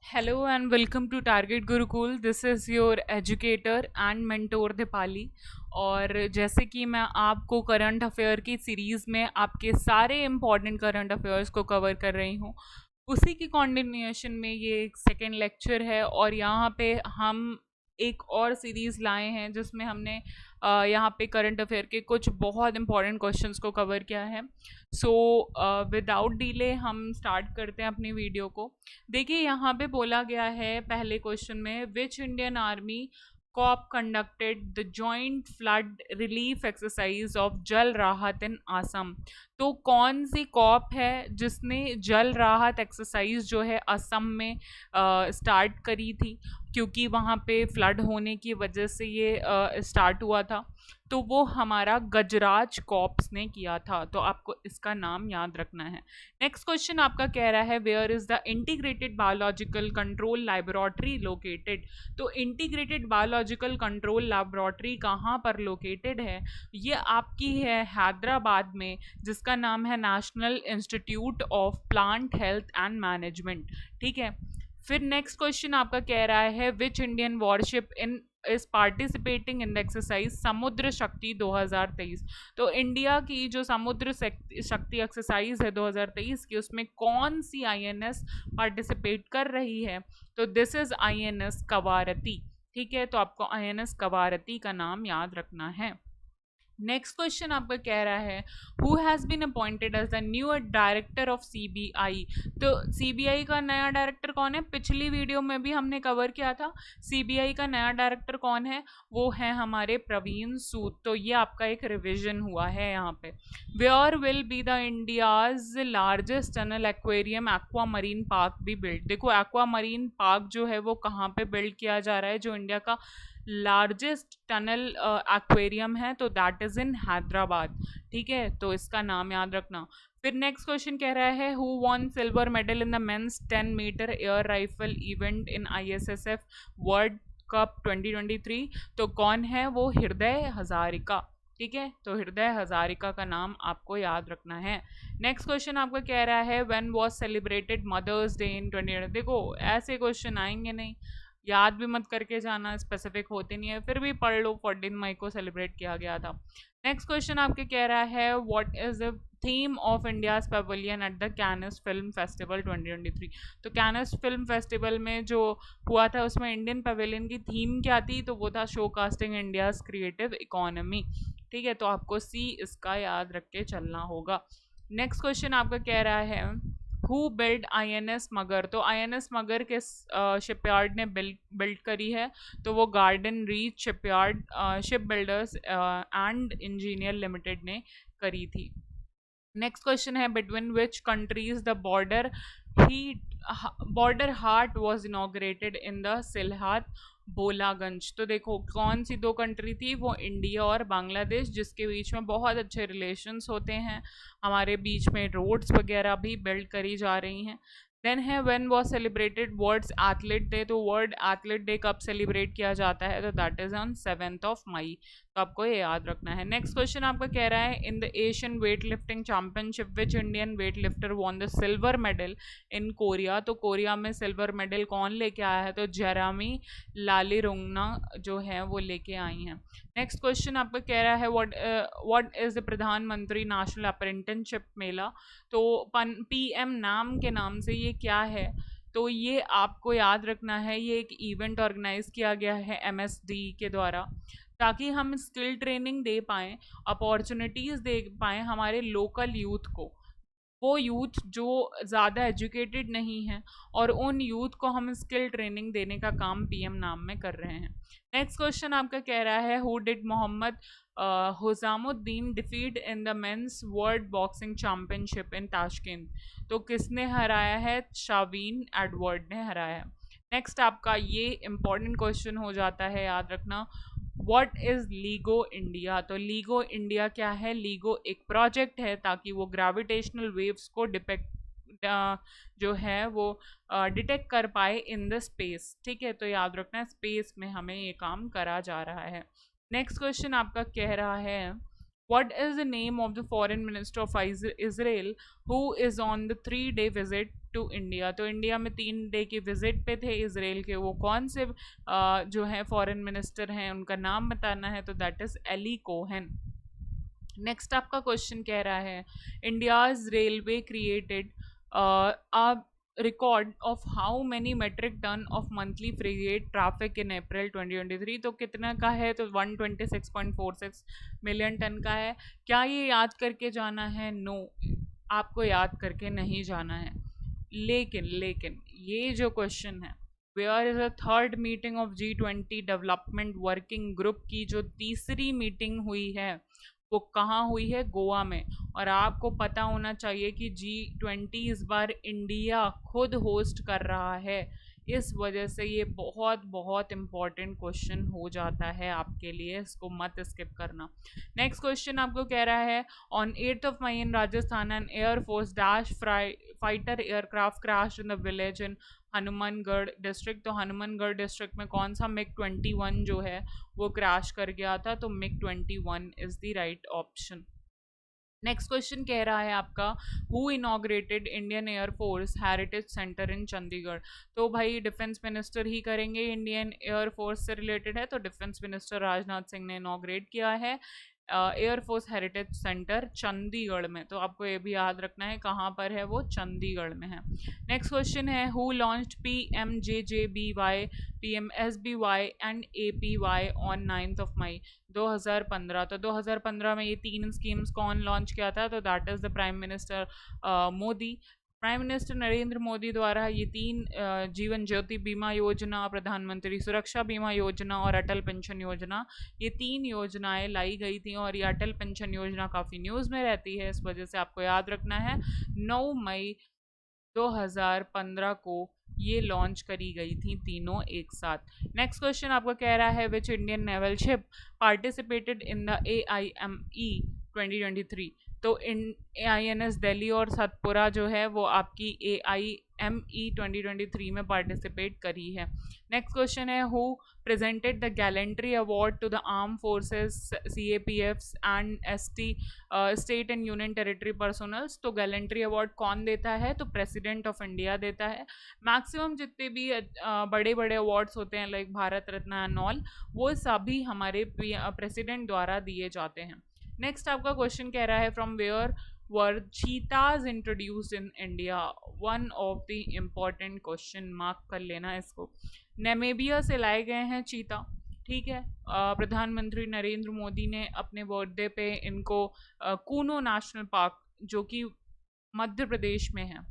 Hello and welcome to Target Gurukul. This is your educator and mentor Deepali. और जैसे कि मैं आपको करंट अफेयर की सीरीज़ में आपके सारे इम्पॉर्टेंट करंट अफेयर्स को कवर कर रही हूँ, उसी की कॉन्टिन्यूएशन में ये एक सेकेंड लेक्चर है। और यहाँ पे हम एक और सीरीज़ लाए हैं जिसमें हमने यहाँ पे करंट अफेयर के कुछ बहुत इंपॉर्टेंट क्वेश्चंस को कवर किया है। सो विदाउट डिले हम स्टार्ट करते हैं अपनी वीडियो को। देखिए यहाँ पे बोला गया है पहले क्वेश्चन में, which Indian army corps conducted the joint flood relief exercise of Jal Rahat इन असम। तो कौन सी कॉप है जिसने जल राहत एक्सरसाइज जो है असम में स्टार्ट करी थी, क्योंकि वहाँ पे फ्लड होने की वजह से ये स्टार्ट हुआ था। तो वो हमारा गजराज कॉप्स ने किया था। तो आपको इसका नाम याद रखना है। नेक्स्ट क्वेश्चन आपका कह रहा है, where is the integrated biological control laboratory located. तो इंटीग्रेटेड बायोलॉजिकल कंट्रोल लैबोरेटरी कहाँ पर लोकेटेड है? ये आपकी है हैदराबाद में, जिसका नाम है national institute of plant health and management. ठीक है। फिर नेक्स्ट क्वेश्चन आपका कह रहा है, which Indian worship in is participating in the exercise समुद्र शक्ति 2023। तो इंडिया की जो समुद्र शक्ति एक्सरसाइज है 2023 की, उसमें कौन सी आईएनएस पार्टिसिपेट कर रही है? तो दिस इज आईएनएस कवारती। ठीक है, तो आपको आईएनएस कवारती का नाम याद रखना है। नेक्स्ट क्वेश्चन आपका कह रहा है, who has been appointed as the new director of CBI. तो सीबीआई का नया डायरेक्टर कौन है? पिछली वीडियो में भी हमने कवर किया था। सीबीआई का नया डायरेक्टर कौन है? वो है हमारे प्रवीण सूद। तो ये आपका एक रिवीजन हुआ है यहाँ पे। Where will be the India's largest tunnel aquarium aqua marine park be build. देखो एक्वा मरीन पार्क जो है वो कहाँ पे बिल्ड किया जा रहा है, जो इंडिया का लार्जेस्ट टनल एक्वेरियम है, तो दैट इज इन हैदराबाद। ठीक है, तो इसका नाम याद रखना। फिर नेक्स्ट क्वेश्चन कह रहा है, who won silver medal in the men's 10 metre air rifle event in ISSF world cup 2023। तो कौन है वो? हृदय हजारिका। ठीक है, तो हृदय हजारिका का नाम आपको याद रखना है। नेक्स्ट क्वेश्चन आपका कह रहा है, when was celebrated mother's day in 2020। देखो ऐसे क्वेश्चन आएंगे नहीं, याद भी मत करके जाना, स्पेसिफिक होते नहीं है, फिर भी पढ़ लो 14 मई को सेलिब्रेट किया गया था। नेक्स्ट क्वेश्चन आपके कह रहा है, what is the theme of India's pavilion at the Cannes film festival 2023। तो कैनस फिल्म फेस्टिवल में जो हुआ था उसमें इंडियन पवेलियन की थीम क्या थी? तो वो था show casting India's creative economy. ठीक है, तो आपको सी इसका याद रख के चलना होगा। नेक्स्ट क्वेश्चन आपका कह रहा है, हु बिल्ड आईएनएस मगर। तो आईएनएस मगर के शिपयार्ड ने बिल्ड करी है? तो वो Garden Reach shipyard ship builders and engineer limited ने करी थी। नेक्स्ट क्वेश्चन है, बिटवीन विच कंट्रीज द ही border haat was inaugurated in the Sylhet Bholaganj. तो देखो कौन सी दो कंट्री थी? वो इंडिया और बांग्लादेश, जिसके बीच में बहुत अच्छे रिलेशंस होते हैं, हमारे बीच में रोड्स वगैरह भी बिल्ड करी जा रही हैं। देन है, when was celebrated world's athlete day. तो वर्ल्ड एथलीट डे कब सेलिब्रेट किया जाता है? तो दैट इज ऑन 7 मई। तो आपको ये याद रखना है। नेक्स्ट क्वेश्चन आपका कह रहा है, in the Asian weight lifting championship which Indian weight lifter won the silver medal in Korea. तो कोरिया में सिल्वर मेडल कौन लेके आया है? तो जेरामी लालीरुंगना जो है वो लेके आई हैं। नेक्स्ट क्वेश्चन आपका कह रहा है, व्हाट इज द प्रधानमंत्री नेशनल अप्रेंटिसशिप मेला। तो पीएम नाम के नाम से ये क्या है? तो ये आपको याद रखना है, ये एक इवेंट ऑर्गेनाइज किया गया है एमएसडी के द्वारा, ताकि हम स्किल ट्रेनिंग दे पाएँ, अपॉर्चुनिटीज़ दे पाएँ हमारे लोकल यूथ को। वो यूथ जो ज़्यादा एजुकेटेड नहीं है, और उन यूथ को हम स्किल ट्रेनिंग देने का काम पीएम नाम में कर रहे हैं। नेक्स्ट क्वेश्चन आपका कह रहा है, who did Mohammad Hussamuddin defeat in the men's world boxing championship in Tashkent. तो किसने हराया है? शावीन एडवर्ड ने हराया है। नेक्स्ट आपका ये इंपॉर्टेंट क्वेश्चन हो जाता है, याद रखना, व्हाट इज लीगो इंडिया। तो लीगो इंडिया क्या है? लीगो एक प्रोजेक्ट है ताकि वो ग्रेविटेशनल वेव्स को जो है वो डिटेक्ट कर पाए इन द स्पेस। ठीक है, तो याद रखना स्पेस में हमें ये काम करा जा रहा है। नेक्स्ट क्वेश्चन आपका कह रहा है, What is the name of the foreign minister of Israel who is on the 3-day visit to India? तो इंडिया में 3 डे की विजिट पे थे इसराइल के, वो कौन से जो है फॉरेन मिनिस्टर हैं, उनका नाम बताना है, तो that is Eli Cohen. Next आपका क्वेश्चन कह रहा है India's railway created a record of how many metric ton of monthly freight traffic in April 2023। तो कितना का है? तो 126.46 मिलियन टन का है। क्या ये याद करके जाना है? नो, आपको याद करके नहीं जाना है। लेकिन ये जो क्वेश्चन है, where is a third meeting of G20 development working group की जो तीसरी मीटिंग हुई है वो कहाँ हुई है? गोवा में। और आपको पता होना चाहिए कि G20 इस बार इंडिया खुद होस्ट कर रहा है, इस वजह से ये बहुत बहुत इम्पॉर्टेंट क्वेश्चन हो जाता है आपके लिए, इसको मत स्किप करना। नेक्स्ट क्वेश्चन आपको कह रहा है on 8th of May in Rajasthan and air force dash fighter aircraft crash in the village in Hanumangarh district. तो हनुमानगढ़ डिस्ट्रिक्ट में कौन सा MiG-21 जो है वो क्रैश कर गया था? तो MiG-21 is the right option. Next question कह रहा है आपका who inaugurated Indian Air Force heritage centre in Chandigarh. तो भाई डिफेंस मिनिस्टर ही करेंगे, इंडियन एयरफोर्स से रिलेटेड है, तो डिफेंस मिनिस्टर राजनाथ सिंह ने इनॉग्रेट किया है एयरफोर्स हेरिटेज सेंटर चंडीगढ़ में। तो आपको ये भी याद रखना है कहाँ पर है वो, चंडीगढ़ में है। नेक्स्ट क्वेश्चन है who launched PMJJBY PMSBY and APY on 9th of May 2015। तो 2015 में ये 3 स्कीम्स कौन लॉन्च किया था? तो that is the prime minister Modi. Prime minister Narendra Modi द्वारा ये 3 जीवन ज्योति बीमा योजना, प्रधानमंत्री सुरक्षा बीमा योजना और अटल पेंशन योजना, ये 3 योजनाएं लाई गई थी। और ये अटल पेंशन योजना काफ़ी न्यूज़ में रहती है, इस वजह से आपको याद रखना है 9 मई 2015 को ये लॉन्च करी गई थी तीनों एक साथ। नेक्स्ट क्वेश्चन आपको कह रहा है which Indian naval ship participated in the AIME 2023। तो INS दिल्ली और सतपुरा जो है वो आपकी AIME 2023 में पार्टिसिपेट करी है। नेक्स्ट क्वेश्चन है who presented the gallantry award to the arm forces CAPFs and state and union territory personnels. तो गैलेंट्री अवार्ड कौन देता है? तो प्रेसिडेंट ऑफ इंडिया देता है। मैक्सिमम जितने भी बड़े बड़े अवार्ड्स होते हैं like Bharat Ratna and all, वो सभी हमारे प्रेसिडेंट द्वारा दिए जाते हैं। नेक्स्ट आपका क्वेश्चन कह रहा है from where were cheetahs introduced in India. One of the important question, mark कर लेना इसको। नामीबिया से लाए गए हैं चीता, ठीक है। प्रधानमंत्री नरेंद्र मोदी ने अपने बर्थडे पे इनको कूनो नेशनल पार्क जो कि मध्य प्रदेश में है,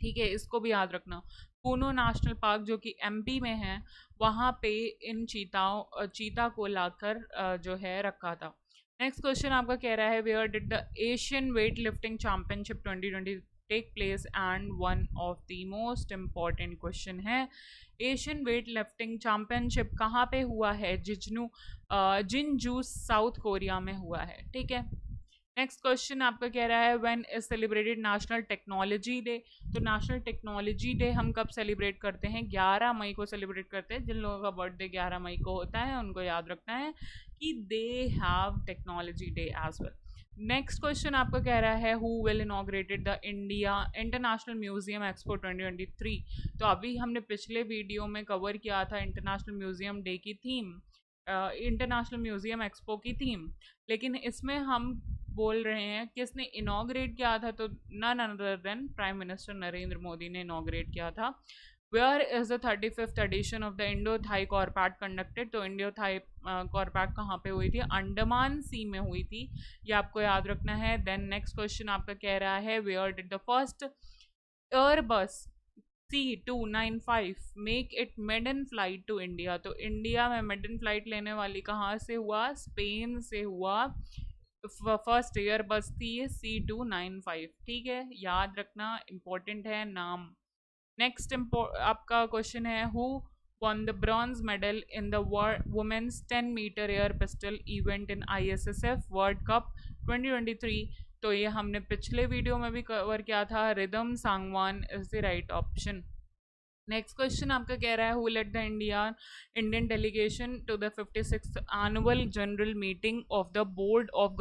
ठीक है, इसको भी याद रखना। कूनो नेशनल पार्क जो कि MP में है, वहाँ पे इन चीता को लाकर जो है रखा था। नेक्स्ट क्वेश्चन आपका कह रहा है where did the Asian weight lifting championship 2020 take place and one of the most important question है एशियन वेट लिफ्टिंग चैंपियनशिप कहाँ पे हुआ है? जिनजू साउथ कोरिया में हुआ है, ठीक है। नेक्स्ट क्वेश्चन आपका कह रहा है when is celebrated national technology day. तो नेशनल टेक्नोलॉजी डे हम कब सेलिब्रेट करते हैं? 11 मई को सेलिब्रेट करते हैं। जिन लोगों का बर्थडे 11 मई को होता है उनको याद रखना है कि they have technology day as well. Next question आपका कह रहा है who will inaugurated the India international museum expo 2023। तो अभी हमने पिछले वीडियो में कवर किया था इंटरनेशनल म्यूजियम डे की थीम, इंटरनेशनल म्यूजियम एक्सपो की थीम, लेकिन इसमें हम बोल रहे हैं किसने इनॉग्रेट किया था? तो none other than prime minister Narendra Modi ने इनॉग्रेट किया था। Where is the 35th edition of the Indo Thai CORPAT conducted. तो इंडो थाई कॉर्पैट कहाँ पे हुई थी? अंडमान सी में हुई थी, ये आपको याद रखना है। देन नेक्स्ट क्वेश्चन आपका कह रहा है where did the first Airbus C295 make it maiden flight to India. तो इंडिया में मेडन फ्लाइट लेने वाली कहाँ से हुआ? स्पेन से हुआ। फर्स्ट ईयर बस थी ये C295, ठीक है, याद रखना, इम्पोर्टेंट है नाम। नेक्स्ट आपका क्वेश्चन है who won the bronze medal in the women's 10-meter air pistol event in ISSF World Cup 2023। तो ये हमने पिछले वीडियो में भी कवर किया था। Rhythm Sangwan is the right option. Next question आपका कह रहा है who led the Indian delegation to the 56th annual general meeting of the board of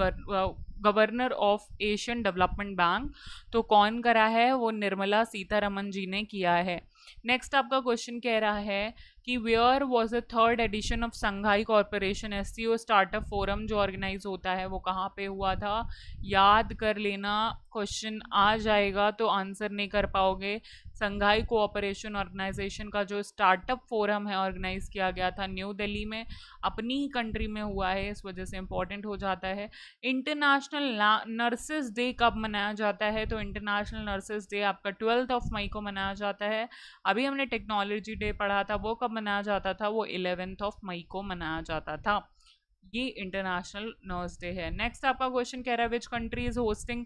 governor of Asian development bank. तो कौन करा है, वो निर्मला सीतारमन जी ने किया है। नेक्स्ट आपका क्वेश्चन कह रहा है कि where was the third edition of Shanghai corporation SCO startup forum जो ऑर्गेनाइज होता है वो कहाँ पे हुआ था। याद कर लेना, क्वेश्चन आ जाएगा तो आंसर नहीं कर पाओगे। संघाई कोऑपरेशन ऑर्गेनाइजेशन का जो स्टार्टअप फोरम है ऑर्गेनाइज किया गया था न्यू दिल्ली में, अपनी ही कंट्री में हुआ है, इस वजह से इंपॉर्टेंट हो जाता है। इंटरनेशनल नर्सेज डे कब मनाया जाता है, तो इंटरनेशनल नर्सेज डे आपका 12 मई को मनाया जाता है। अभी हमने टेक्नोलॉजी डे पढ़ा था, वो कब मनाया जाता था, वो 11 मई को मनाया जाता था। ये इंटरनेशनल नर्स डे है। नेक्स्ट आपका क्वेश्चन कह रहा है which country is hosting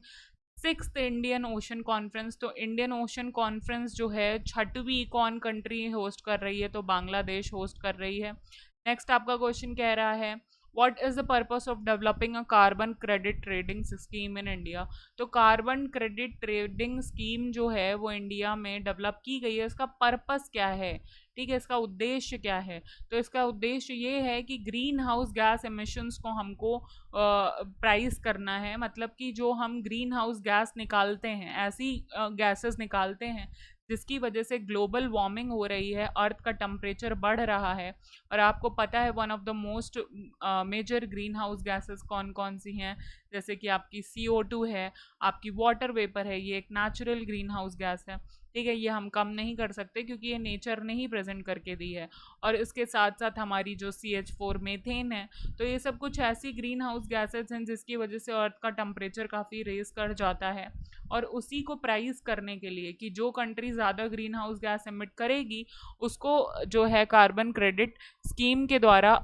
6th Indian ocean conference. तो इंडियन ओशन कॉन्फ्रेंस जो है 6वीं कौन कंट्री होस्ट कर रही है, तो बांग्लादेश होस्ट कर रही है। नेक्स्ट आपका क्वेश्चन कह रहा है what is the purpose of developing a carbon credit trading scheme in India. तो कार्बन क्रेडिट ट्रेडिंग स्कीम जो है वो इंडिया में डेवलप की गई है, इसका पर्पस क्या है, ठीक है, इसका उद्देश्य क्या है। तो इसका उद्देश्य ये है कि ग्रीन हाउस गैस एमिशंस को हमको प्राइस करना है, मतलब कि जो हम ग्रीन हाउस गैस निकालते हैं, ऐसी गैसेस निकालते हैं जिसकी वजह से ग्लोबल वार्मिंग हो रही है, अर्थ का टेम्परेचर बढ़ रहा है। और आपको पता है one of the most major green house gases कौन कौन सी हैं, जैसे कि आपकी CO2 है, आपकी वाटर वेपर है, ये एक नेचुरल ग्रीन हाउस गैस है, ठीक है, ये हम कम नहीं कर सकते क्योंकि ये नेचर ने ही प्रेजेंट करके दी है। और इसके साथ साथ हमारी जो CH4 मीथेन है, तो ये सब कुछ ऐसी ग्रीन हाउस गैसेज हैं जिसकी वजह से अर्थ का टेम्परेचर काफ़ी रेज कर जाता है। और उसी को प्राइस करने के लिए कि जो कंट्री ज़्यादा ग्रीन हाउस गैस एमिट करेगी उसको जो है कार्बन क्रेडिट स्कीम के द्वारा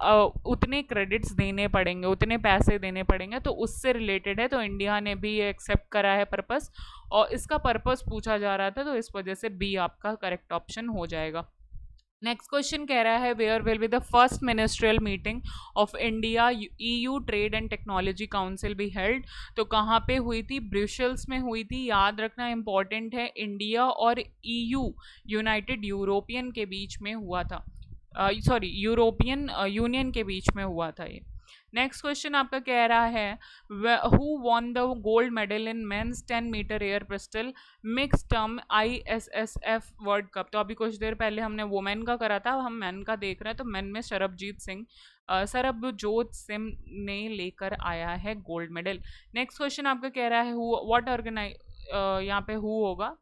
उतने क्रेडिट्स देने पड़ेंगे, उतने पैसे देने पड़ेंगे, तो उससे रिलेटेड है। तो इंडिया ने भी ये एक्सेप्ट करा है पर्पस, और इसका पर्पस पूछा जा रहा था, तो इस वजह से बी आपका करेक्ट ऑप्शन हो जाएगा। नेक्स्ट क्वेश्चन कह रहा है where will be the first ministerial meeting of India EU trade and technology council be held. तो कहाँ पे हुई थी, ब्रुसेल्स में हुई थी। याद रखना इंपॉर्टेंट है, इंडिया और EU यूनाइटेड यूरोपियन के बीच में हुआ था, सॉरी यूरोपियन यूनियन के बीच में हुआ था ये। नेक्स्ट क्वेश्चन आपका कह रहा है who won the gold medal in men's 10 metre air pistol mix term ISSF world cup. तो अभी कुछ देर पहले हमने वुमेन का करा था, हम मेन का देख रहे हैं। तो मेन में सरबजीत सिंह सरबजोत सिंह ने लेकर आया है गोल्ड मेडल। नेक्स्ट क्वेश्चन आपका कह रहा है व्हाट ऑर्गेनाइज, यहाँ पे हु होगा,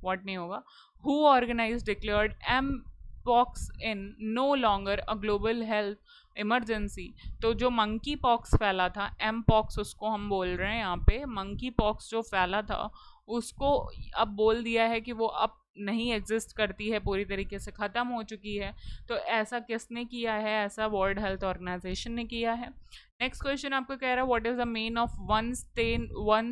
व्हाट नहीं होगा। Who organise declared M pox in no longer a global health emergency. तो जो मंकी पॉक्स फैला था, एम पॉक्स उसको हम बोल रहे हैं यहाँ पे, मंकी पॉक्स जो फैला था उसको अब बोल दिया है कि वो अब नहीं एग्जिस्ट करती है, पूरी तरीके से ख़त्म हो चुकी है। तो ऐसा किसने किया है, ऐसा वर्ल्ड हेल्थ ऑर्गेनाइजेशन ने किया है। नेक्स्ट क्वेश्चन आपको कह रहा है what is the main of one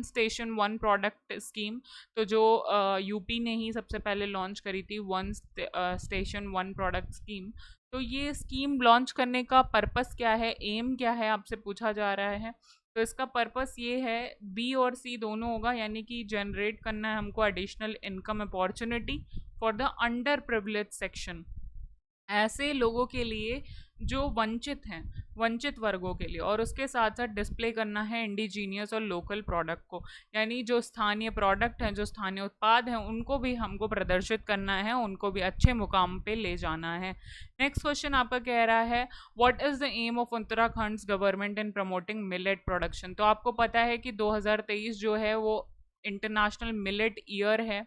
station one product scheme. तो जो यूपी ने ही सबसे पहले लॉन्च करी थी one station one product scheme. तो ये स्कीम लॉन्च करने का पर्पस क्या है, एम क्या है, आपसे पूछा जा रहा है। तो इसका पर्पस ये है, बी और सी दोनों होगा, यानी कि जनरेट करना है हमको additional income opportunity for the under privilege section, ऐसे लोगों के लिए जो वंचित हैं, वंचित वर्गों के लिए। और उसके साथ साथ डिस्प्ले करना है इंडिजीनियस और लोकल प्रोडक्ट को, यानी जो स्थानीय प्रोडक्ट हैं, जो स्थानीय उत्पाद हैं, उनको भी हमको प्रदर्शित करना है, उनको भी अच्छे मुकाम पे ले जाना है। नेक्स्ट क्वेश्चन आपका कह रहा है what is the aim of Uttarakhand government in promoting millet production. तो आपको पता है कि 2023 जो है वो इंटरनेशनल मिलेट ईयर है,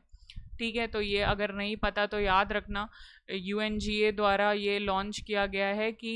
ठीक है। तो ये अगर नहीं पता तो याद रखना, UNGA द्वारा ये लॉन्च किया गया है कि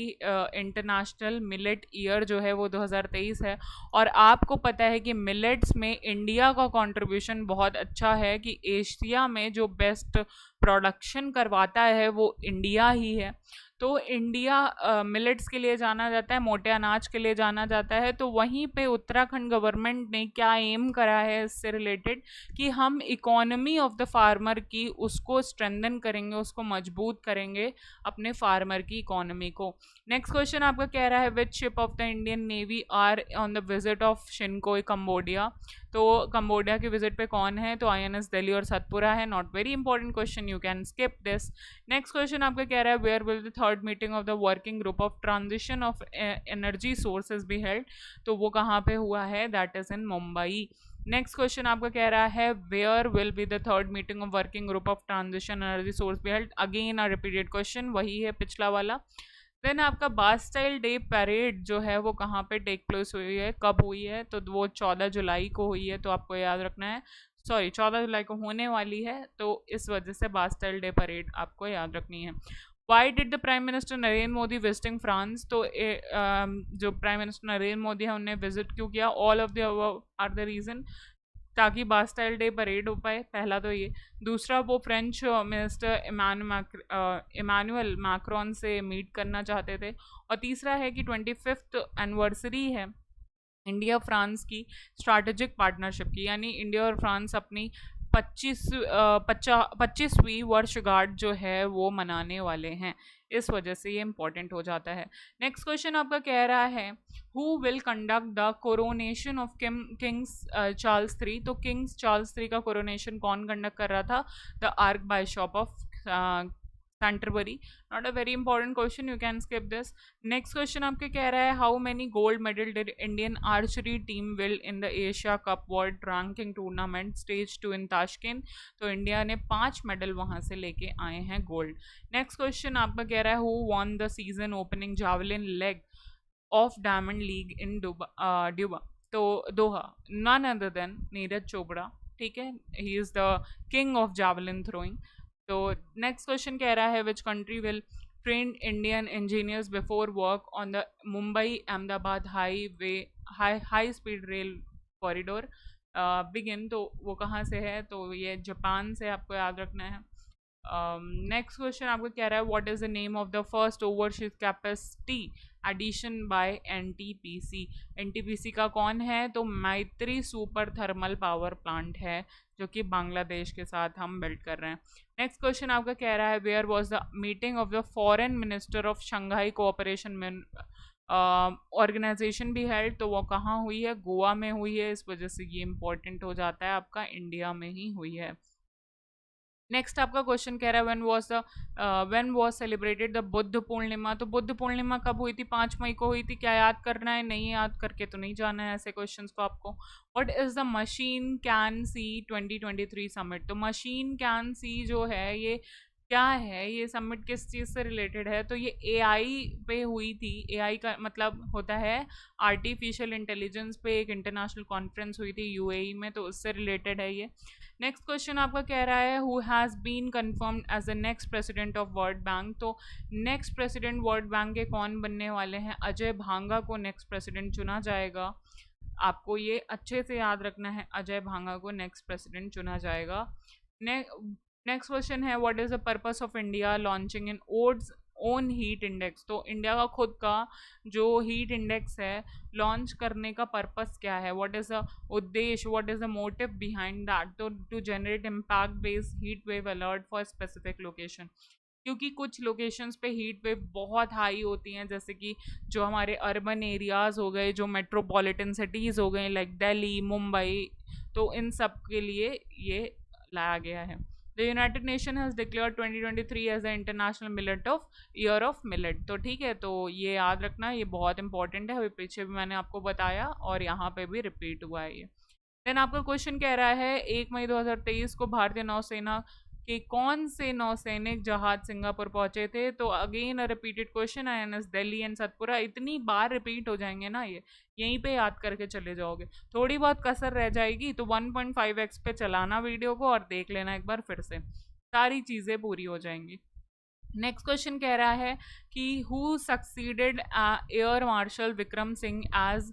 इंटरनेशनल मिलेट ईयर जो है वो 2023 है। और आपको पता है कि मिलेट्स में इंडिया का कंट्रीब्यूशन बहुत अच्छा है, कि एशिया में जो बेस्ट प्रोडक्शन करवाता है वो इंडिया ही है। तो इंडिया मिलेट्स के लिए जाना जाता है, मोटे अनाज के लिए जाना जाता है। तो वहीं पे उत्तराखंड गवर्नमेंट ने क्या एम करा है इससे रिलेटेड, कि हम इकोनॉमी ऑफ द फार्मर की उसको स्ट्रेंथन करेंगे, उसको मजबूत करेंगे, अपने फार्मर की इकोनॉमी को। नेक्स्ट क्वेश्चन आपका कह रहा है which ship of the Indian navy are on the visit of शिनकोई कंबोडिया। तो कंबोडिया की विजिट पे कौन है, तो INS दिल्ली और सतपुरा है। Not very important question, you can skip this. Next question आपका कह रहा है where will the third meeting of the working group of transition of energy sources be held, तो वो कहाँ पे हुआ है, that is in Mumbai. Next question आपका कह रहा है where will be the third meeting of working group of transition energy source be held, again a repeated question, वही है पिछला वाला। देन आपका बास्टाइल डे परेड जो है वो कहाँ पे टेक प्लेस हुई है, कब हुई है, तो वो 14 जुलाई को हुई है, तो आपको याद रखना है, सॉरी 14 जुलाई को होने वाली है, तो इस वजह से बास्टाइल डे परेड आपको याद रखनी है। Why did the prime minister Narendra Modi visiting France, तो जो प्राइम मिनिस्टर नरेंद्र मोदी है उन्हें विजिट क्यों किया, all of the above are the reason, ताकि बास्टाइल डे परेड हो पाए, पहला तो ये। दूसरा वो फ्रेंच मिनिस्टर इमानुअल मैक्रोन से मीट करना चाहते थे। और तीसरा है कि 25th एनिवर्सरी है इंडिया फ्रांस की स्ट्रैटेजिक पार्टनरशिप की, यानी इंडिया और फ्रांस अपनी 25वीं वर्षगांठ जो है वो मनाने वाले हैं, इस वजह से ये इंपॉर्टेंट हो जाता है। नेक्स्ट क्वेश्चन आपका कह रहा है who will conduct the coronation of kings Charles III, तो किंग्स चार्ल्स III का कोरोनेशन कौन कंडक्ट कर रहा था, the archbishop of Canterbury. Not a very important question, you can skip this. Next question आपके कह रहा है how many gold medal did Indian archery team win in the Asia cup world ranking tournament stage 2 in Tashkent, तो India ने 5 medal वहां से लेके आए हैं गोल्ड। नेक्स्ट क्वेश्चन आपका कह रहा है who won the season opening javelin leg of diamond league in ड्यूबा, तो Doha, none other than Neeraj Chopra, ठीक है, he is the king of javelin throwing. तो नेक्स्ट क्वेश्चन कह रहा है which country will train Indian engineers before work on the Mumbai Ahmedabad high speed rail corridor begin, तो वो कहाँ से है, तो ये जापान से आपको याद रखना है। नेक्स्ट क्वेश्चन आपको कह रहा है what is the name of the first overseas capacity addition by NTPC, NTPC का कौन है, तो मैत्री सुपर थर्मल पावर प्लांट है जो कि बांग्लादेश के साथ हम बिल्ड कर रहे हैं। नेक्स्ट क्वेश्चन आपका कह रहा है where was the meeting of the foreign minister of Shanghai cooperation organisation भी हेल्ड, तो वो कहाँ हुई है, गोवा में हुई है, इस वजह से ये इंपॉर्टेंट हो जाता है आपका, इंडिया में ही हुई है। नेक्स्ट आपका क्वेश्चन कह रहा है when was celebrated the Buddha Purnima, तो बुद्ध पूर्णिमा कब हुई थी, 5 मई को हुई थी, क्या याद करना है, नहीं याद करके तो नहीं जाना है ऐसे क्वेश्चंस को आपको। What is the machine can see 2023 summit, तो मशीन कैन सी जो है ये क्या है, ये समिट किस चीज़ से रिलेटेड है, तो ये AI पे हुई थी। AI का मतलब होता है आर्टिफिशियल इंटेलिजेंस पे एक इंटरनेशनल कॉन्फ्रेंस हुई थी UAE में, तो उससे रिलेटेड है ये। नेक्स्ट क्वेश्चन आपका कह रहा है who has been confirmed as the next president of World Bank, तो नेक्स्ट प्रेसिडेंट वर्ल्ड बैंक के कौन बनने वाले हैं, अजय भांगा को नेक्स्ट प्रेसिडेंट चुना जाएगा, आपको ये अच्छे से याद रखना है, अजय भांगा को नेक्स्ट प्रेसिडेंट चुना जाएगा। नेक्स्ट क्वेश्चन है what is the purpose of India launching in own heat index, तो इंडिया का खुद का जो हीट इंडेक्स है लॉन्च करने का पर्पस क्या है, व्हाट इज द उद्देश्य, what is the motive behind that, तो to generate impact based heat wave alert for specific location, क्योंकि कुछ लोकेशंस पे हीट वेव बहुत हाई होती हैं, जैसे कि जो हमारे अर्बन एरियाज़ हो गए, जो मेट्रोपॉलिटन सिटीज़ हो गए लाइक दिल्ली मुंबई, तो इन सब के लिए ये लाया गया है। The United Nation has declared 2023 as the international millet of year of millet, तो ठीक है, तो ये याद रखना, ये बहुत इंपॉर्टेंट है, अभी पीछे भी मैंने आपको बताया और यहाँ पे भी रिपीट हुआ है ये। देन आपका क्वेश्चन कह रहा है 1 मई 2023 को भारतीय नौसेना के कौन से नौसैनिक जहाज सिंगापुर पहुंचे थे, तो again a repeated question, INS Delhi and Satpura, इतनी बार रिपीट हो जाएंगे ना ये, यहीं पे याद करके चले जाओगे, थोड़ी बहुत कसर रह जाएगी तो 1.5x पे चलाना वीडियो को और देख लेना एक बार फिर से, सारी चीज़ें पूरी हो जाएंगी। नेक्स्ट क्वेश्चन कह रहा है कि who succeeded air marshal Vikram Singh as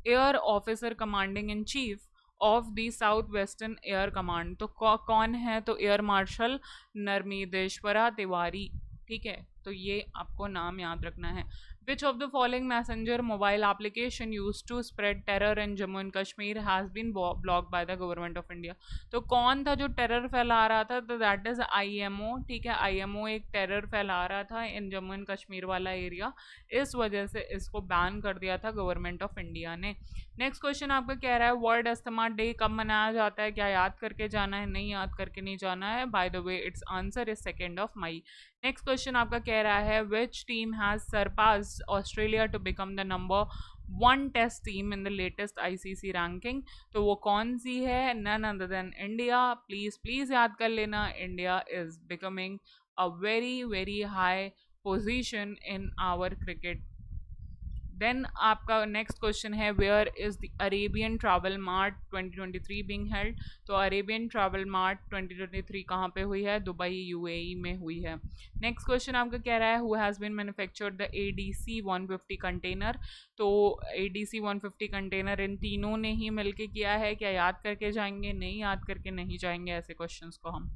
air officer commanding in chief of the south western air command, तो कौन है, तो एयर मार्शल नरमिदेश्वरा तिवारी, ठीक है, तो ये आपको नाम याद रखना है। Which of the following messenger mobile application used to spread terror in Jammu and Kashmir has been blocked by the government of India? तो कौन था जो टेरर फैला रहा था? तो दैट इज आईएमओ। ठीक है, आईएमओ एक टेरर फैला रहा था इन जम्मू एंड कश्मीर वाला एरिया, इस वजह से इसको बैन कर दिया था गवर्नमेंट ऑफ इंडिया ने। नेक्स्ट क्वेश्चन आपका कह रहा है वर्ल्ड अस्थमा डे कब मनाया जाता है? क्या याद करके जाना है? नहीं याद करके नहीं जाना है। By the way it's answer is 2 मई। नेक्स्ट क्वेश्चन आपका कह रहा है which team has surpassed Australia to become the number 1 test team in the latest ICC ranking? तो वो कौन सी है? None other than India. Please please याद कर लेना, India is becoming a very very high position in our cricket. Then आपका next question है where is the Arabian travel mart 2023 being held? तो अरेबियन ट्रैवल मार्ट 2023 कहाँ पे हुई है? दुबई यूएई में हुई है। नेक्स्ट क्वेश्चन आपका कह रहा है who has been manufactured the ADC 150 container? तो एडीसी 150 कंटेनर इन तीनों ने ही मिलके किया है। क्या याद करके जाएंगे? नहीं याद करके नहीं जाएंगे ऐसे क्वेश्चंस को हम।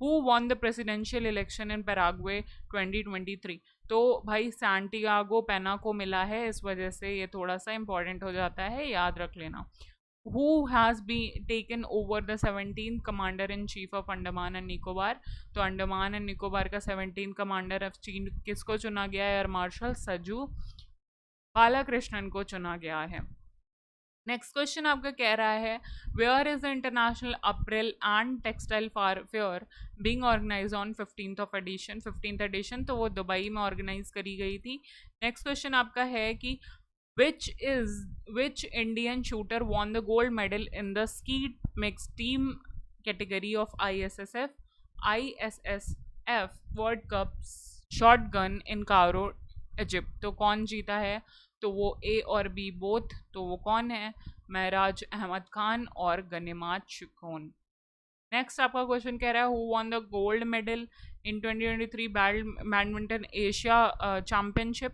Who won the presidential election in Paraguay 2023? तो भाई सैंटियागो पेना को मिला है, इस वजह से ये थोड़ा सा इंपॉर्टेंट हो जाता है, याद रख लेना। Who has been taken over the 17th commander in chief of Andaman and Nicobar? तो अंडमान एंड निकोबार का 17th कमांडर ऑफ चीन किसको चुना गया है? एयर मार्शल सजू बालाकृष्णन को चुना गया है। नेक्स्ट क्वेश्चन आपका कह रहा है where is the international apparel and textile fair being organise on 15th edition? तो वो दुबई में ऑर्गेनाइज करी गई थी। नेक्स्ट क्वेश्चन आपका है कि which Indian shooter won the gold medal in the skeet mixed team category of ISSF World Cup shotgun in Cairo, Egypt? तो कौन जीता है? तो वो ए और बी बोथ। तो वो कौन है? महराज अहमद खान और गनीमात शुकोन। नेक्स्ट आपका क्वेश्चन कह रहा है who won the gold medal in 2023 badminton Asia championship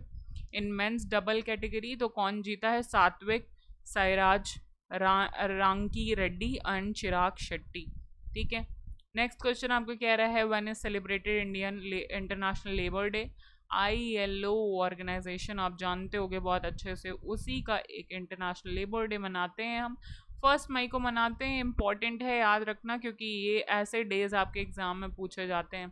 in men's double category? तो कौन जीता है? Satwik Sairaj Rankireddy and Chirag Shetty. ठीक है, नेक्स्ट क्वेश्चन आपको कह रहा है when is celebrated Indian international labour day? ILO organisation आप जानते होगे बहुत अच्छे से, उसी का एक इंटरनेशनल लेबर डे मनाते हैं हम। 1 मई को मनाते हैं। इंपॉर्टेंट है, याद रखना, क्योंकि ये ऐसे डेज आपके एग्जाम में पूछे जाते हैं।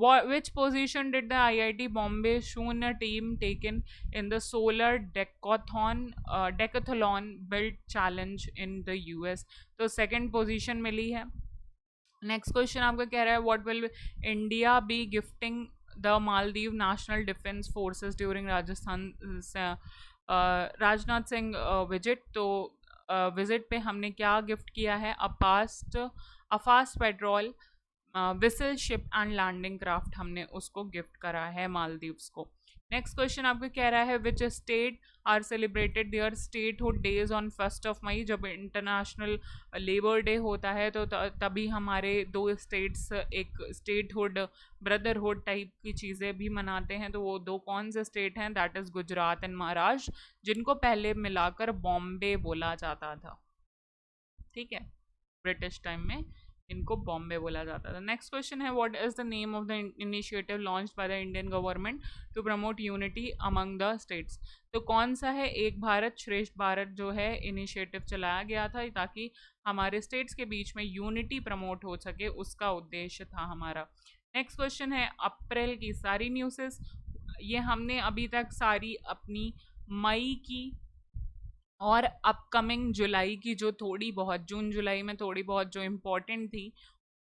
Which position did the IIT Bombay Shooner team taken in the solar decathlon built challenge in the US? तो सेकेंड पोजीशन मिली है। नेक्स्ट क्वेश्चन आपका कह रहा है what will India be gifting the Maldives national defence forces during Rajnath Singh visit? तो visit पे हमने क्या गिफ्ट किया है? A fast patrol vessel ship and landing craft हमने उसको गिफ्ट करा है मालदीव्स को। नेक्स्ट क्वेश्चन आपको कह रहा है which state are celebrated their statehood days on 1 May? जब इंटरनेशनल लेबर डे होता है तो तभी हमारे 2 स्टेट्स एक स्टेटहुड ब्रदरहुड टाइप की चीज़ें भी मनाते हैं। तो वो 2 कौन से स्टेट हैं? That is Gujarat and Maharashtra, जिनको पहले मिलाकर बॉम्बे बोला जाता था। ठीक है, ब्रिटिश टाइम में इनको बॉम्बे बोला जाता था। नेक्स्ट क्वेश्चन है what is the name of the initiative launched by the Indian government to promote unity among the states? तो कौन सा है? एक भारत श्रेष्ठ भारत जो है इनिशिएटिव चलाया गया था ताकि हमारे स्टेट्स के बीच में यूनिटी प्रमोट हो सके, उसका उद्देश्य था हमारा। नेक्स्ट क्वेश्चन है अप्रैल की सारी न्यूज़ेस, ये हमने अभी तक सारी अपनी मई की और अपकमिंग जुलाई की जो थोड़ी बहुत जून जुलाई में थोड़ी बहुत जो इम्पोर्टेंट थी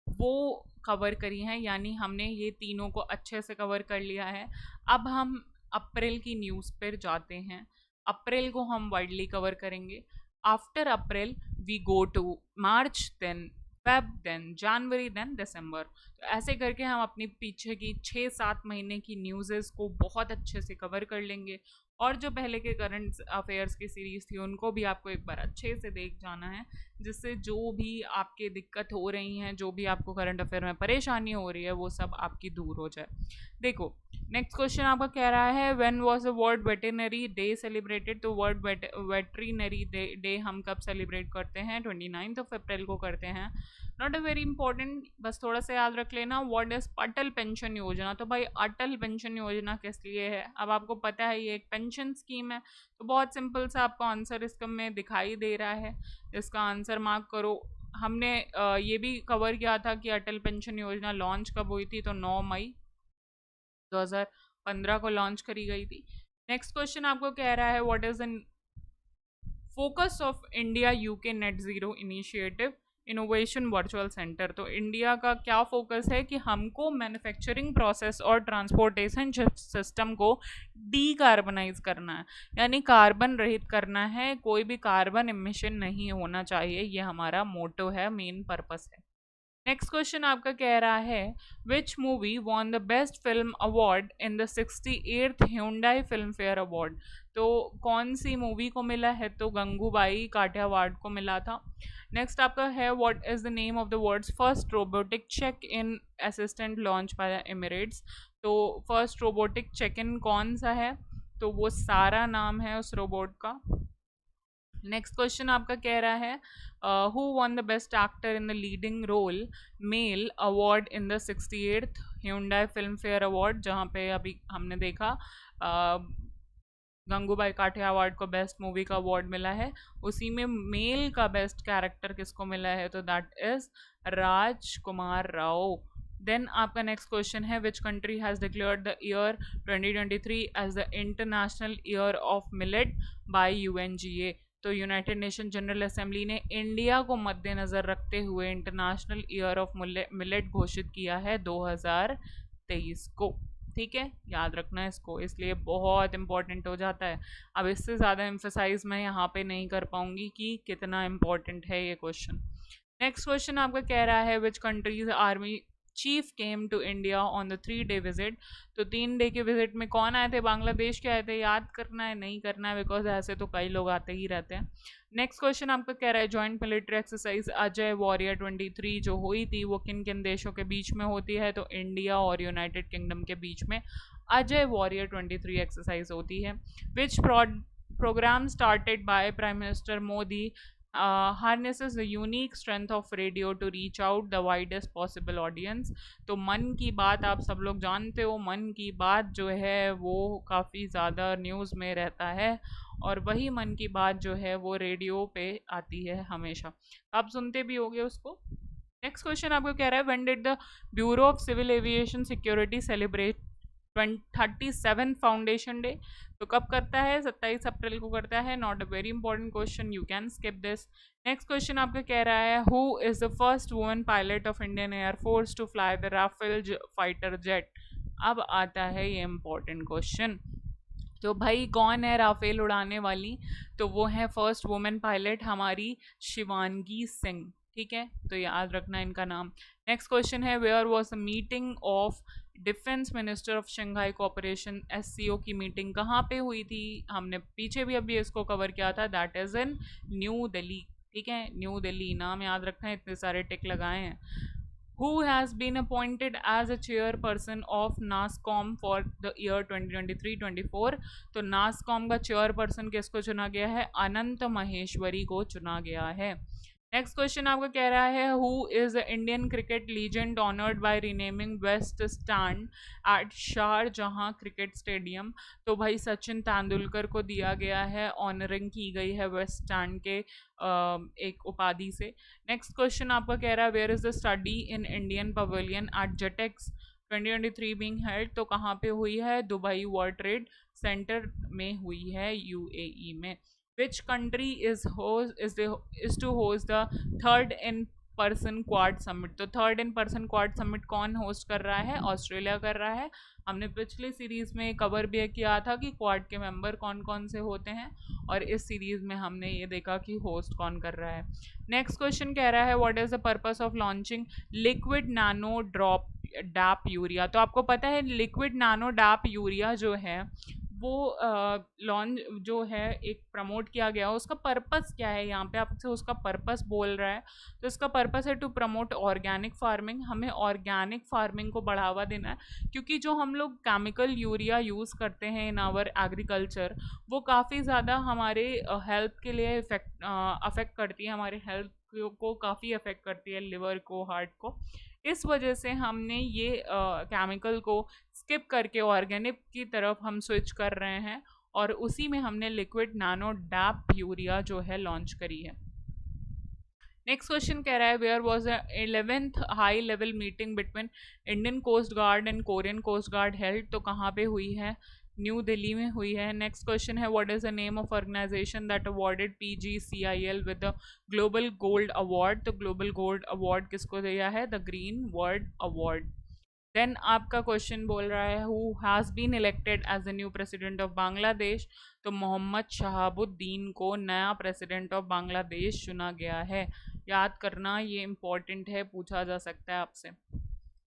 वो कवर करी हैं, यानी हमने ये तीनों को अच्छे से कवर कर लिया है। अब हम अप्रैल की न्यूज़ पर जाते हैं। अप्रैल को हम वाइडली कवर करेंगे। After April we go to March, then Feb, then January, then December. तो ऐसे करके हम अपनी पीछे की 6-7 महीने की न्यूज़ेस को बहुत अच्छे से कवर कर लेंगे, और जो पहले के करंट अफेयर्स की सीरीज़ थी उनको भी आपको एक बार अच्छे से देख जाना है, जिससे जो भी आपके दिक्कत हो रही हैं, जो भी आपको करंट अफेयर में परेशानी हो रही है, वो सब आपकी दूर हो जाए। देखो नेक्स्ट क्वेश्चन आपका कह रहा है when was the world veterinary day celebrated? तो वर्ल्ड वेटरनरी डे हम कब सेलिब्रेट करते हैं? 29 अप्रैल को करते हैं। नॉट अ वेरी इंपॉर्टेंट, बस थोड़ा सा याद रख लेना। व्हाट इज अटल पेंशन योजना? तो भाई अटल पेंशन योजना किस लिए है? अब आपको पता है ये एक पेंशन स्कीम है, तो बहुत सिंपल सा आपको आंसर इसका में दिखाई दे रहा है, इसका आंसर मार्क करो। हमने ये भी कवर किया था कि अटल पेंशन योजना लॉन्च कब हुई थी, तो 9 मई 2015 को लॉन्च करी गई थी। नेक्स्ट क्वेश्चन आपको कह रहा है what is the focus of India UK net zero initiative innovation virtual centre? तो इंडिया का क्या फोकस है कि हमको मैन्युफैक्चरिंग प्रोसेस और ट्रांसपोर्टेशन सिस्टम को डीकार्बनाइज करना है, यानी कार्बन रहित करना है, कोई भी कार्बन इमिशन नहीं होना चाहिए, ये हमारा मोटो है, मेन पर्पस है। नेक्स्ट क्वेश्चन आपका कह रहा है which movie won the best film award in the 68th Hyundai Filmfare award? तो कौन सी मूवी को मिला है? तो गंगूबाई काठियावाड़ को मिला था। नेक्स्ट आपका है what is the name of the world's first robotic check in assistant launch by the Emirates? तो फर्स्ट रोबोटिक चेक इन कौन सा है? तो वो सारा नाम है उस रोबोट का। नेक्स्ट क्वेश्चन आपका कह रहा है who won the best actor in the leading role male award in the 68th Hyundai Filmfare award? जहाँ पे अभी हमने देखा गंगूबाई काठियावाड़ को बेस्ट मूवी का अवार्ड मिला है, उसी में मेल का बेस्ट कैरेक्टर किसको मिला है? तो that is Rajkumar Rao. Then आपका नेक्स्ट क्वेश्चन है which country has declared the year 2023 as the international year of millet by UNGA? तो यूनाइटेड नेशन जनरल असेंबली ने इंडिया को मद्देनज़र रखते हुए इंटरनेशनल ईयर ऑफ मिलेट घोषित किया है 2023 को। ठीक है, याद रखना है इसको, इसलिए बहुत इंपॉर्टेंट हो जाता है। अब इससे ज़्यादा एम्फेसाइज मैं यहाँ पे नहीं कर पाऊंगी कि कितना इंपॉर्टेंट है ये क्वेश्चन। नेक्स्ट क्वेश्चन आपका कह रहा है which country's army chief came to India on the 3-day visit? तो 3 डे के विजिट में कौन आए थे? बांग्लादेश के आए थे। याद करना है, नहीं करना है, बिकॉज ऐसे तो कई लोग आते ही रहते हैं। नेक्स्ट क्वेश्चन आपका कह रहा है joint military exercise Ajay warrior 23 जो हुई थी वो किन किन देशों के बीच में होती है? तो इंडिया और यूनाइटेड किंगडम के बीच में अजय वॉरियर 23 एक्सरसाइज होती है। विच programme started by prime minister Modi harnesses the unique strength of radio to reach out the widest possible audience? तो मन की बात आप सब लोग जानते हो, मन की बात जो है वो काफ़ी ज़्यादा न्यूज़ में रहता है, और वही मन की बात जो है वो रेडियो पे आती है हमेशा, आप सुनते भी होगे उसको। नेक्स्ट क्वेश्चन आपको कह रहा है when did the bureau of civil aviation security celebrate 37 foundation day? तो कब करता है? 27 अप्रैल को करता है। Not a very important question, you can skip this. Next question आपका कह रहा है who is the first woman pilot of Indian air force to fly the Rafale fighter jet? अब आता है ये इंपॉर्टेंट क्वेश्चन, तो भाई कौन है राफेल उड़ाने वाली? तो वो है फर्स्ट वुमेन पायलट हमारी शिवांगी सिंह। ठीक है, तो याद रखना इनका नाम। नेक्स्ट क्वेश्चन है where was the meeting of defence minister of Shanghai cooperation SCO की मीटिंग कहाँ पे हुई थी? हमने पीछे भी अभी इसको कवर किया था, that is in new Delhi. ठीक है, न्यू दिल्ली, नाम याद रखना है, इतने सारे टिक लगाए हैं। Who has been appointed as a chairperson of NASSCOM for the year 2023-24? तो NASSCOM का चेयरपर्सन किसको चुना गया है? अनंत महेश्वरी को चुना गया है। नेक्स्ट क्वेश्चन आपका कह रहा है who is Indian cricket legend honoured by renaming west stand at Sharjah cricket stadium? तो भाई सचिन तेंदुलकर को दिया गया है, ऑनरिंग की गई है वेस्ट स्टैंड के एक उपाधि से। नेक्स्ट क्वेश्चन आपका कह रहा है where is the study in Indian pavilion at GITEX 2023 being held? तो कहाँ पे हुई है? दुबई वर्ल्ड ट्रेड सेंटर में हुई है, UAE में। Which country is to host the third in person quad summit? तो third in person quad summit कौन होस्ट कर रहा है? ऑस्ट्रेलिया कर रहा है। हमने पिछले सीरीज में कवर भी किया था कि क्वाड के मेंबर कौन कौन से होते हैं, और इस सीरीज में हमने ये देखा कि होस्ट कौन कर रहा है। नेक्स्ट क्वेश्चन कह रहा है what is the purpose of launching liquid nano drop DAP urea? तो आपको पता है लिक्विड नैनो डैप यूरिया जो है वो लॉन्च जो है एक प्रमोट किया गया, उसका पर्पस क्या है? यहाँ पे आपसे उसका पर्पस बोल रहा है, तो इसका पर्पस है टू प्रमोट ऑर्गेनिक फार्मिंग। हमें ऑर्गेनिक फार्मिंग को बढ़ावा देना है, क्योंकि जो हम लोग केमिकल यूरिया यूज़ करते हैं इन आवर एग्रीकल्चर वो काफ़ी ज़्यादा हमारे हेल्थ के लिए अफेक्ट करती है, हमारे हेल्थ को काफ़ी अफेक्ट करती है, लिवर को, हार्ट को। इस वजह से हमने ये केमिकल को स्किप करके ऑर्गेनिक की तरफ हम स्विच कर रहे हैं, और उसी में हमने लिक्विड नानो डैप यूरिया जो है लॉन्च करी है। नेक्स्ट क्वेश्चन कह रहा है where was the 11th high level meeting between Indian coast guard and Korean coast guard held, तो कहाँ पे हुई है? न्यू दिल्ली में हुई है। नेक्स्ट क्वेश्चन है what is the name of organisation that awarded PGCIL with the global gold award, तो ग्लोबल गोल्ड अवार्ड किसको दिया है? The green world award. Then आपका क्वेश्चन बोल रहा है who has been elected as the new president of Bangladesh, तो मोहम्मद शहाबुद्दीन को नया प्रेसिडेंट ऑफ बांग्लादेश चुना गया है। याद करना, ये इम्पॉर्टेंट है, पूछा जा सकता है आपसे।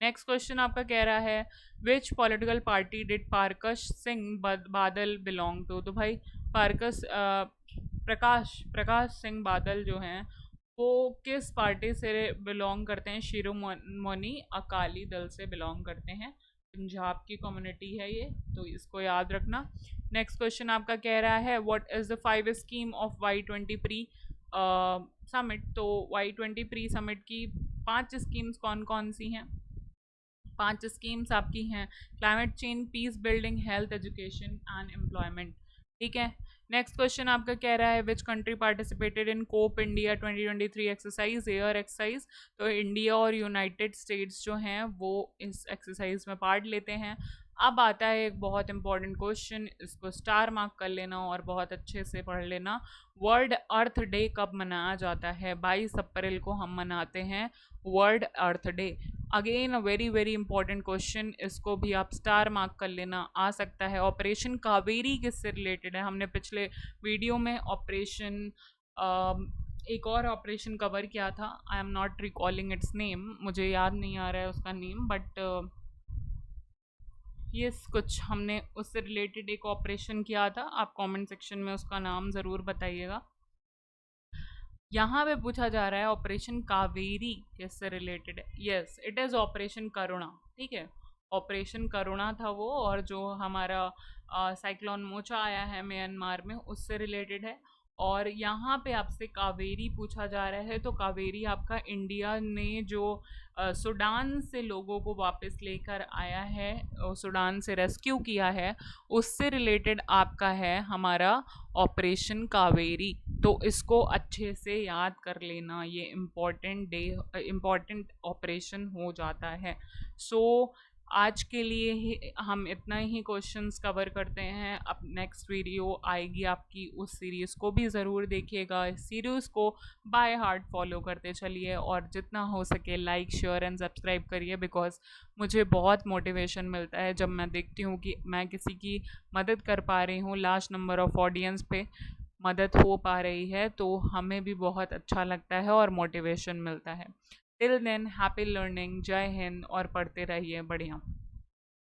नेक्स्ट क्वेश्चन आपका कह रहा है which political party did Prakash Singh Badal belong to, तो भाई प्रकाश सिंह बादल जो हैं वो किस पार्टी से बिलोंग करते हैं? शिरोमणि अकाली दल से बिलोंग करते हैं। पंजाब की कम्युनिटी है ये, तो इसको याद रखना। नेक्स्ट क्वेश्चन आपका कह रहा है what is the 5 scheme of Y20 pre summit, तो Y20 प्री समिट की 5 स्कीम्स कौन कौन सी हैं? 5 स्कीम्स आपकी हैं climate change, peace building, health, education and employment. ठीक है। नेक्स्ट क्वेश्चन आपका कह रहा है which country participated in Cope India 2023 exercise, air exercise, तो इंडिया और यूनाइटेड स्टेट्स जो हैं वो इस एक्सरसाइज में पार्ट लेते हैं। अब आता है एक बहुत इंपॉर्टेंट क्वेश्चन, इसको स्टार मार्क कर लेना और बहुत अच्छे से पढ़ लेना। वर्ल्ड अर्थ डे कब मनाया जाता है? 22 अप्रैल को हम मनाते हैं world earth day. Again a very very important question, इसको भी आप स्टार मार्क कर लेना, आ सकता है। ऑपरेशन कावेरी किससे रिलेटेड है? हमने पिछले वीडियो में ऑपरेशन एक और ऑपरेशन कवर किया था, I am not recalling it's name, मुझे याद नहीं आ रहा है उसका नेम, बट ये कुछ हमने उससे रिलेटेड एक ऑपरेशन किया था। आप कमेंट सेक्शन में उसका नाम ज़रूर बताइएगा। यहाँ पे पूछा जा रहा है ऑपरेशन कावेरी किससे रिलेटेड है? यस, इट इज़ ऑपरेशन करुणा। ठीक है, ऑपरेशन करुणा था वो, और जो हमारा साइक्लोन मोचा आया है म्यांमार में उससे रिलेटेड है। और यहाँ पे आपसे कावेरी पूछा जा रहा है, तो कावेरी आपका इंडिया ने जो सूडान से लोगों को वापस लेकर आया है, सूडान से रेस्क्यू किया है, उससे रिलेटेड आपका है हमारा ऑपरेशन कावेरी। तो इसको अच्छे से याद कर लेना, ये इम्पॉर्टेंट ऑपरेशन हो जाता है। सो आज के लिए ही हम इतना ही क्वेश्चंस कवर करते हैं। अब नेक्स्ट वीडियो आएगी आपकी, उस सीरीज़ को भी ज़रूर देखिएगा। इस सीरीज़ को बाय हार्ट फॉलो करते चलिए, और जितना हो सके लाइक, शेयर एंड सब्सक्राइब करिए, बिकॉज मुझे बहुत मोटिवेशन मिलता है जब मैं देखती हूँ कि मैं किसी की मदद कर पा रही हूँ, लार्ज नंबर ऑफ़ ऑडियंस पे मदद हो पा रही है, तो हमें भी बहुत अच्छा लगता है और मोटिवेशन मिलता है। टिल देन हैप्पी लर्निंग, जय हिंद, और पढ़ते रहिए बढ़िया।